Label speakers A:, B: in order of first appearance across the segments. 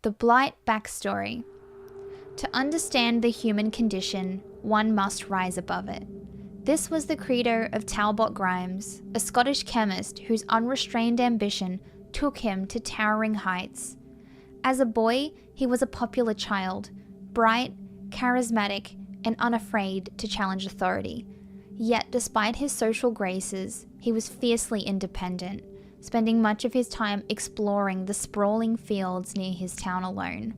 A: The Blight backstory. To understand the human condition, one must rise above it. This was the credo of Talbot Grimes, a Scottish chemist whose unrestrained ambition took him to towering heights. As a boy, he was a popular child, bright, charismatic, and unafraid to challenge authority. Yet, despite his social graces, he was fiercely independent, spending much of his time exploring the sprawling fields near his town alone.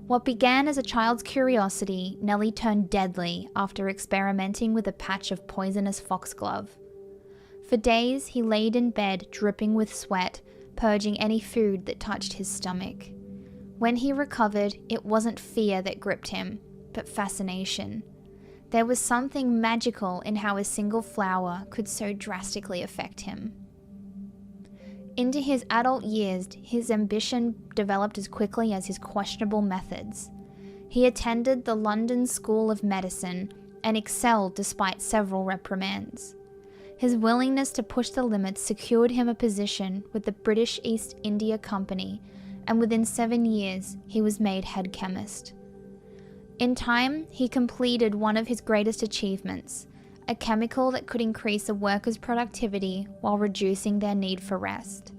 A: What began as a child's curiosity nearly turned deadly after experimenting with a patch of poisonous foxglove. For days, he laid in bed dripping with sweat, purging any food that touched his stomach. When he recovered, it wasn't fear that gripped him, but fascination. There was something magical in how a single flower could so drastically affect him. Into his adult years, his ambition developed as quickly as his questionable methods. He attended the London School of Medicine and excelled despite several reprimands. His willingness to push the limits secured him a position with the British East India Company, and within 7 years, he was made head chemist. In time, he completed one of his greatest achievements, a chemical that could increase a worker's productivity while reducing their need for rest.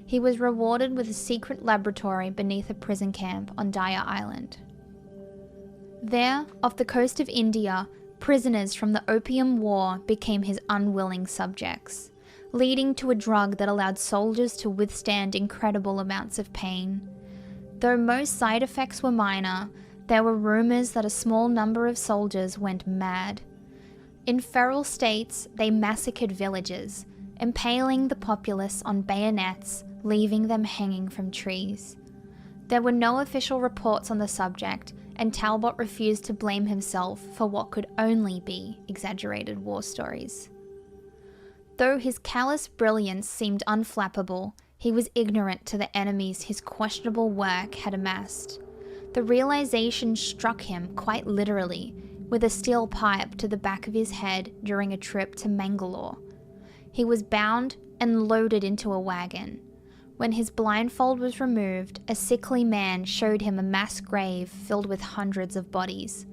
A: He was rewarded with a secret laboratory beneath a prison camp on Dyer Island. There, off the coast of India, prisoners from the Opium War became his unwilling subjects, leading to a drug that allowed soldiers to withstand incredible amounts of pain. Though most side effects were minor, there were rumors that a small number of soldiers went mad. In feral states, they massacred villages, impaling the populace on bayonets, leaving them hanging from trees. There were no official reports on the subject, and Talbot refused to blame himself for what could only be exaggerated war stories. Though his callous brilliance seemed unflappable, he was ignorant to the enemies his questionable work had amassed. The realization struck him, quite literally, with a steel pipe to the back of his head during a trip to Mangalore. He was bound and loaded into a wagon. When his blindfold was removed, a sickly man showed him a mass grave filled with hundreds of bodies.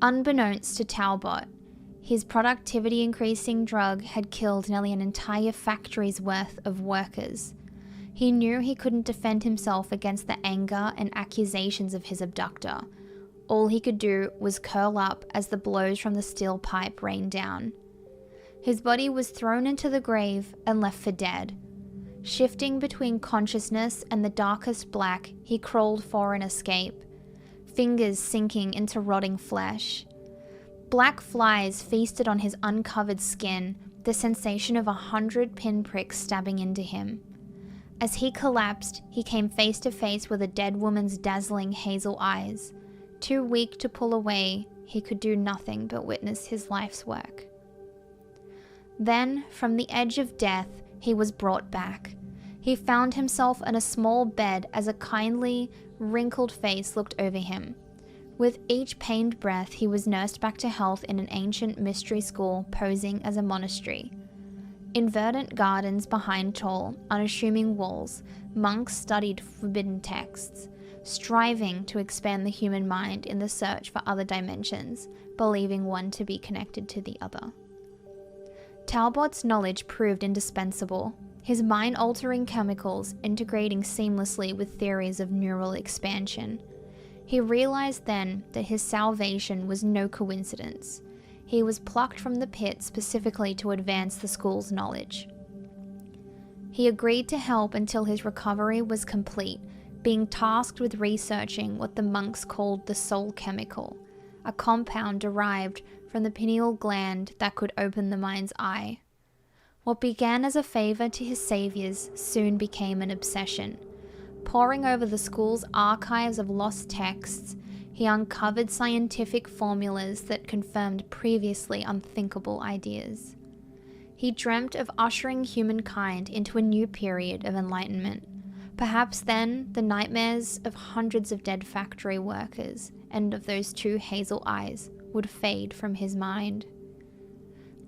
A: Unbeknownst to Talbot, his productivity-increasing drug had killed nearly an entire factory's worth of workers. He knew he couldn't defend himself against the anger and accusations of his abductor. All he could do was curl up as the blows from the steel pipe rained down. His body was thrown into the grave and left for dead. Shifting between consciousness and the darkest black, he crawled for an escape, fingers sinking into rotting flesh. Black flies feasted on his uncovered skin, the sensation of 100 pinpricks stabbing into him. As he collapsed, he came face to face with a dead woman's dazzling hazel eyes. Too weak to pull away, he could do nothing but witness his life's work. Then, from the edge of death, he was brought back. He found himself in a small bed as a kindly, wrinkled face looked over him. With each pained breath, he was nursed back to health in an ancient mystery school posing as a monastery. In verdant gardens behind tall, unassuming walls, monks studied forbidden texts, striving to expand the human mind in the search for other dimensions, believing one to be connected to the other. Talbot's knowledge proved indispensable, his mind-altering chemicals integrating seamlessly with theories of neural expansion. He realized then that his salvation was no coincidence. He was plucked from the pit specifically to advance the school's knowledge. He agreed to help until his recovery was complete, being tasked with researching what the monks called the soul chemical, a compound derived from the pineal gland that could open the mind's eye. What began as a favor to his saviors soon became an obsession. Poring over the school's archives of lost texts, he uncovered scientific formulas that confirmed previously unthinkable ideas. He dreamt of ushering humankind into a new period of enlightenment. Perhaps then the nightmares of hundreds of dead factory workers and of those two hazel eyes would fade from his mind.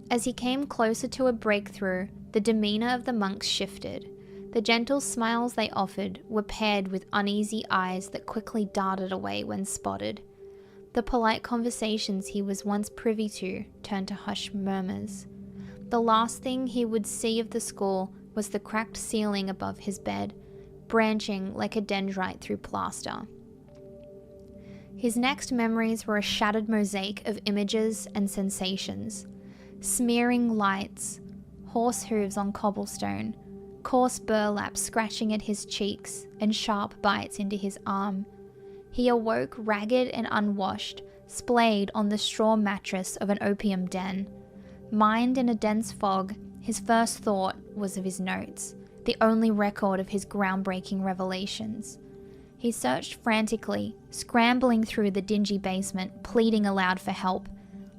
A: As he came closer to a breakthrough, the demeanor of the monks shifted. The gentle smiles they offered were paired with uneasy eyes that quickly darted away when spotted. The polite conversations he was once privy to turned to hushed murmurs. The last thing he would see of the school was the cracked ceiling above his bed, branching like a dendrite through plaster. His next memories were a shattered mosaic of images and sensations. Smearing lights, horse hooves on cobblestone, coarse burlap scratching at his cheeks, and sharp bites into his arm. He awoke ragged and unwashed, splayed on the straw mattress of an opium den. Mind in a dense fog, his first thought was of his notes, the only record of his groundbreaking revelations. He searched frantically, scrambling through the dingy basement, pleading aloud for help.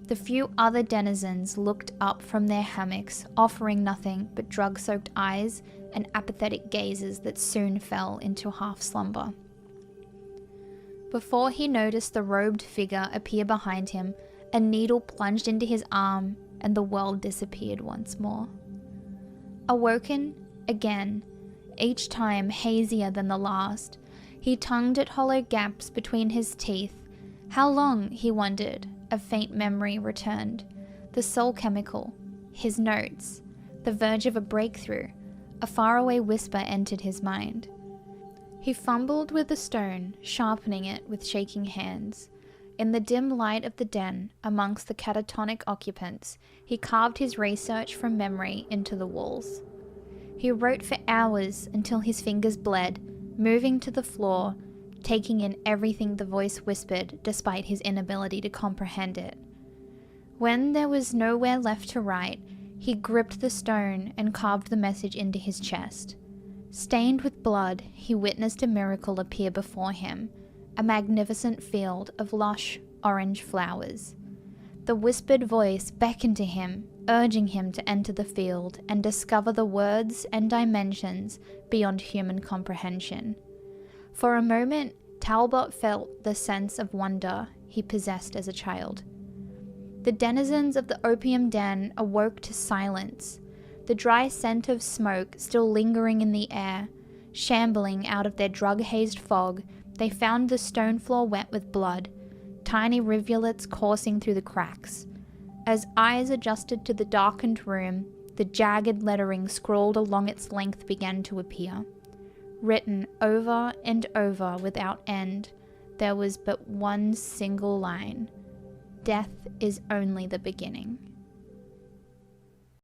A: The few other denizens looked up from their hammocks, offering nothing but drug-soaked eyes and apathetic gazes that soon fell into half-slumber. Before he noticed the robed figure appear behind him, a needle plunged into his arm and the world disappeared once more. Awoken again, each time hazier than the last, he tongued at hollow gaps between his teeth. How long, he wondered, a faint memory returned. The soul chemical, his notes, the verge of a breakthrough, a faraway whisper entered his mind. He fumbled with the stone, sharpening it with shaking hands. In the dim light of the den, amongst the catatonic occupants, he carved his research from memory into the walls. He wrote for hours until his fingers bled, moving to the floor, taking in everything the voice whispered despite his inability to comprehend it. When there was nowhere left to write, he gripped the stone and carved the message into his chest. Stained with blood, he witnessed a miracle appear before him, a magnificent field of lush orange flowers. The whispered voice beckoned to him, urging him to enter the field and discover the words and dimensions beyond human comprehension. For a moment, Talbot felt the sense of wonder he possessed as a child. The denizens of the opium den awoke to silence, the dry scent of smoke still lingering in the air. Shambling out of their drug-hazed fog, they found the stone floor wet with blood, tiny rivulets coursing through the cracks. As eyes adjusted to the darkened room, the jagged lettering scrawled along its length began to appear. Written over and over without end, there was but one single line: "Death is only the beginning."